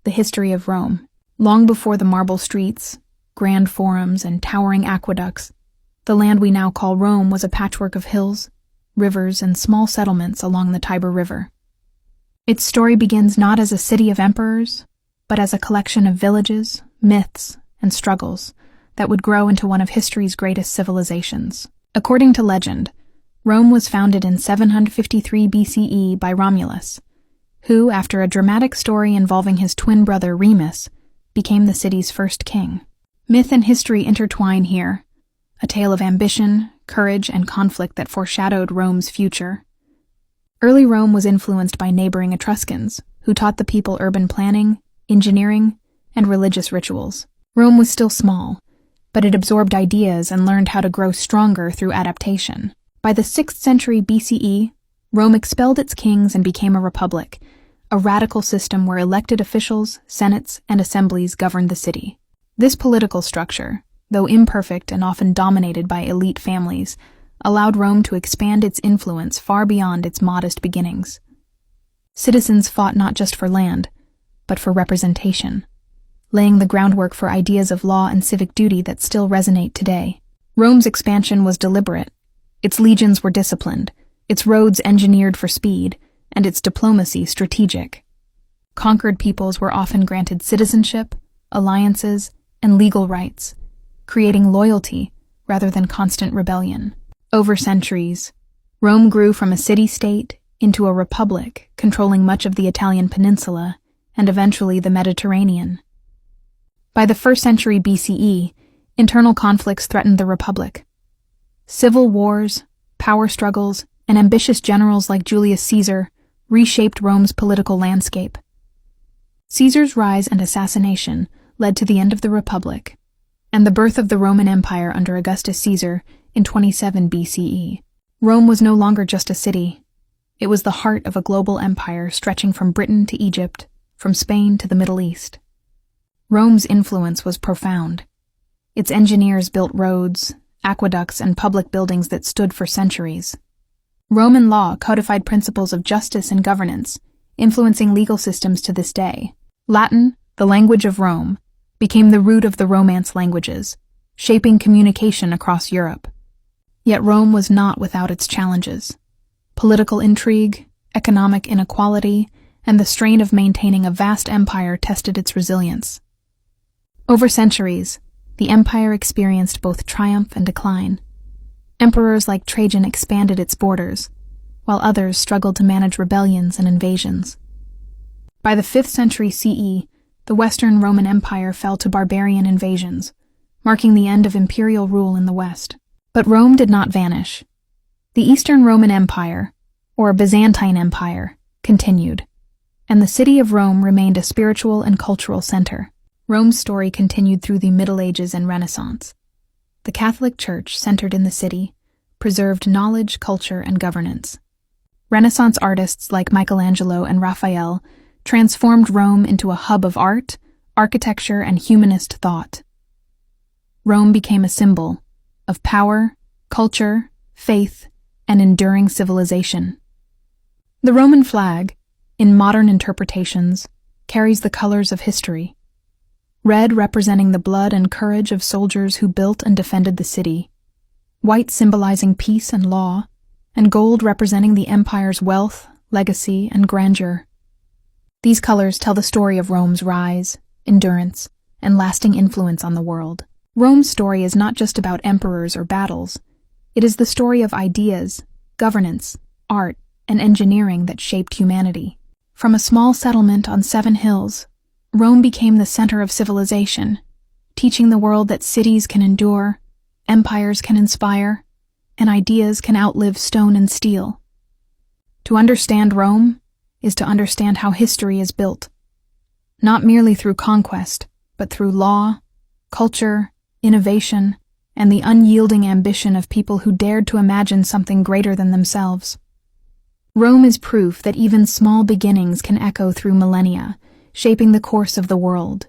the history of Rome. Long before the marble streets, grand forums, and towering aqueducts, the land we now call Rome was a patchwork of hills, rivers, and small settlements along the Tiber River. Its story begins not as a city of emperors, but as a collection of villages, myths, and struggles that would grow into one of history's greatest civilizations. According to legend, Rome was founded in 753 BCE by Romulus, who, after a dramatic story involving his twin brother Remus, became the city's first king. Myth and history intertwine here, a tale of ambition, courage, and conflict that foreshadowed Rome's future. Early Rome was influenced by neighboring Etruscans, who taught the people urban planning, engineering, and religious rituals. Rome was still small, but it absorbed ideas and learned how to grow stronger through adaptation. By the 6th century BCE, Rome expelled its kings and became a republic, a radical system where elected officials, senates, and assemblies governed the city. This political structure, though imperfect and often dominated by elite families, allowed Rome to expand its influence far beyond its modest beginnings. Citizens fought not just for land, but for representation, laying the groundwork for ideas of law and civic duty that still resonate today. Rome's expansion was deliberate. Its legions were disciplined, its roads engineered for speed, and its diplomacy strategic. Conquered peoples were often granted citizenship, alliances, and legal rights, creating loyalty rather than constant rebellion. Over centuries, Rome grew from a city-state into a republic, controlling much of the Italian peninsula and eventually the Mediterranean. By the 1st century BCE, internal conflicts threatened the republic. Civil wars, power struggles, and ambitious generals like Julius Caesar reshaped Rome's political landscape. Caesar's rise and assassination led to the end of the Republic and the birth of the Roman Empire under Augustus Caesar in 27 BCE. Rome was no longer just a city. It was the heart of a global empire stretching from Britain to Egypt, from Spain to the Middle East. Rome's influence was profound. Its engineers built roads, aqueducts, and public buildings that stood for centuries. Roman law codified principles of justice and governance, influencing legal systems to this day. Latin, the language of Rome, became the root of the Romance languages, shaping communication across Europe. Yet Rome was not without its challenges. Political intrigue, economic inequality, and the strain of maintaining a vast empire tested its resilience. Over centuries, the empire experienced both triumph and decline. Emperors like Trajan expanded its borders, while others struggled to manage rebellions and invasions. By the 5th century CE, the Western Roman Empire fell to barbarian invasions, marking the end of imperial rule in the West. But Rome did not vanish. The Eastern Roman Empire, or Byzantine Empire, continued, and the city of Rome remained a spiritual and cultural center. Rome's story continued through the Middle Ages and Renaissance. The Catholic Church, centered in the city, preserved knowledge, culture, and governance. Renaissance artists like Michelangelo and Raphael transformed Rome into a hub of art, architecture, and humanist thought. Rome became a symbol of power, culture, faith, and enduring civilization. The Roman flag, in modern interpretations, carries the colors of history. Red representing the blood and courage of soldiers who built and defended the city, white symbolizing peace and law, and gold representing the empire's wealth, legacy, and grandeur. These colors tell the story of Rome's rise, endurance, and lasting influence on the world. Rome's story is not just about emperors or battles. It is the story of ideas, governance, art, and engineering that shaped humanity. From a small settlement on 7 hills, Rome became the center of civilization, teaching the world that cities can endure, empires can inspire, and ideas can outlive stone and steel. To understand Rome is to understand how history is built, not merely through conquest, but through law, culture, innovation, and the unyielding ambition of people who dared to imagine something greater than themselves. Rome is proof that even small beginnings can echo through millennia, shaping the course of the world.